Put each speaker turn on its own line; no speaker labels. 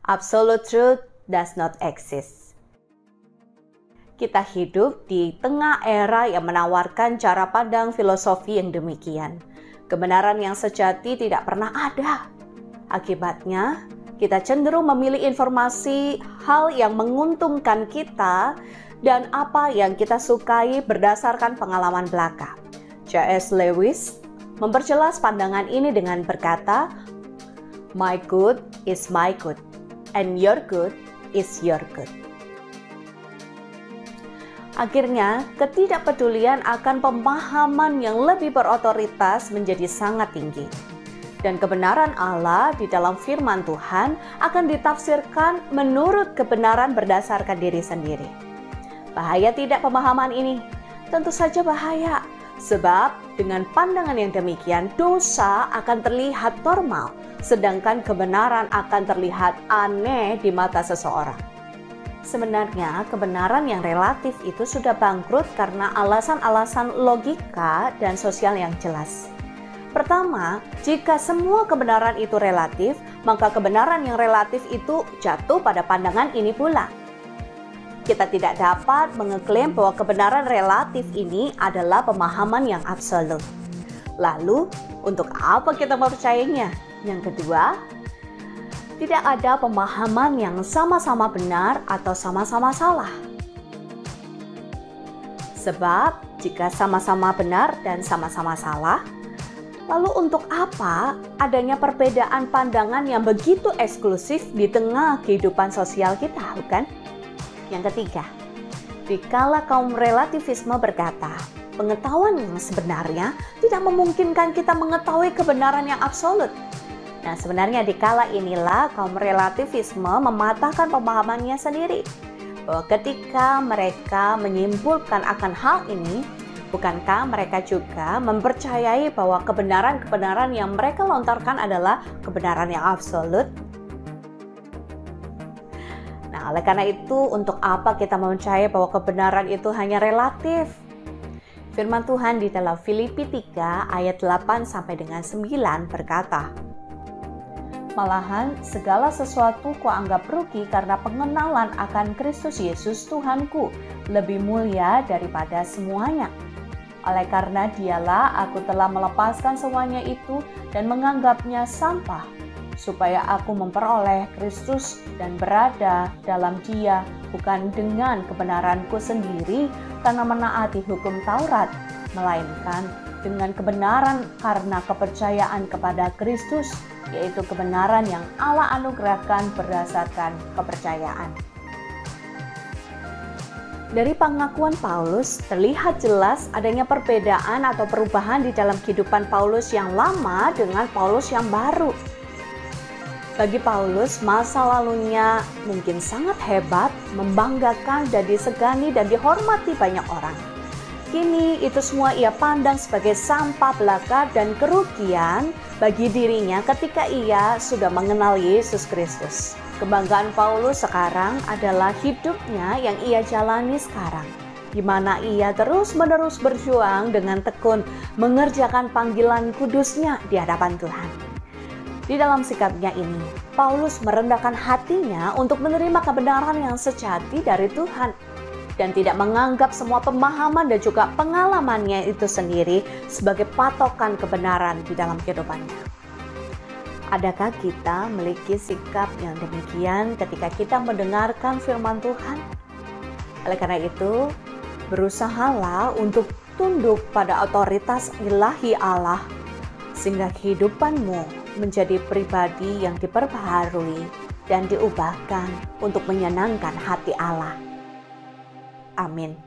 Absolute truth does not exist. Kita hidup di tengah era yang menawarkan cara pandang filosofi yang demikian. Kebenaran yang sejati tidak pernah ada. Akibatnya, kita cenderung memilih informasi hal yang menguntungkan kita dan apa yang kita sukai berdasarkan pengalaman belaka. C.S. Lewis memperjelas pandangan ini dengan berkata, "My good is my good, and your good is your good." Akhirnya, ketidakpedulian akan pemahaman yang lebih berotoritas menjadi sangat tinggi. Dan kebenaran Allah di dalam firman Tuhan akan ditafsirkan menurut kebenaran berdasarkan diri sendiri. Bahaya tidak pemahaman ini? Tentu saja bahaya. Sebab dengan pandangan yang demikian, dosa akan terlihat normal, sedangkan kebenaran akan terlihat aneh di mata seseorang. Sebenarnya kebenaran yang relatif itu sudah bangkrut karena alasan-alasan logika dan sosial yang jelas. Pertama, jika semua kebenaran itu relatif, maka kebenaran yang relatif itu jatuh pada pandangan ini pula. Kita tidak dapat mengeklaim bahwa kebenaran relatif ini adalah pemahaman yang absolut. Lalu, untuk apa kita mempercayainya? Yang kedua, tidak ada pemahaman yang sama-sama benar atau sama-sama salah. Sebab, jika sama-sama benar dan sama-sama salah, lalu untuk apa adanya perbedaan pandangan yang begitu eksklusif di tengah kehidupan sosial kita, bukan? Yang ketiga, dikala kaum relativisme berkata, pengetahuan yang sebenarnya tidak memungkinkan kita mengetahui kebenaran yang absolut. Nah, sebenarnya dikala inilah kaum relativisme mematahkan pemahamannya sendiri. Bahwa ketika mereka menyimpulkan akan hal ini, bukankah mereka juga mempercayai bahwa kebenaran-kebenaran yang mereka lontarkan adalah kebenaran yang absolut? Nah, oleh karena itu, untuk apa kita mempercayai bahwa kebenaran itu hanya relatif? Firman Tuhan di dalam Filipi 3 ayat 8 sampai dengan 9 berkata, "Malahan segala sesuatu kuanggap rugi karena pengenalan akan Kristus Yesus Tuhanku lebih mulia daripada semuanya. Oleh karena dialah aku telah melepaskan semuanya itu dan menganggapnya sampah, supaya aku memperoleh Kristus dan berada dalam Dia bukan dengan kebenaranku sendiri karena menaati hukum Taurat, melainkan dengan kebenaran karena kepercayaan kepada Kristus, yaitu kebenaran yang Allah anugerahkan berdasarkan kepercayaan." Dari pengakuan Paulus, terlihat jelas adanya perbedaan atau perubahan di dalam kehidupan Paulus yang lama dengan Paulus yang baru. Bagi Paulus, masa lalunya mungkin sangat hebat, membanggakan dan disegani dan dihormati banyak orang. Kini itu semua ia pandang sebagai sampah belaka dan kerugian bagi dirinya ketika ia sudah mengenal Yesus Kristus. Kebanggaan Paulus sekarang adalah hidupnya yang ia jalani sekarang, di mana ia terus-menerus berjuang dengan tekun mengerjakan panggilan kudusnya di hadapan Tuhan. Di dalam sikapnya ini, Paulus merendahkan hatinya untuk menerima kebenaran yang sejati dari Tuhan dan tidak menganggap semua pemahaman dan juga pengalamannya itu sendiri sebagai patokan kebenaran di dalam kehidupannya. Adakah kita memiliki sikap yang demikian ketika kita mendengarkan firman Tuhan? Oleh karena itu, berusahalah untuk tunduk pada otoritas ilahi Allah, sehingga kehidupanmu menjadi pribadi yang diperbaharui dan diubahkan untuk menyenangkan hati Allah. Amin.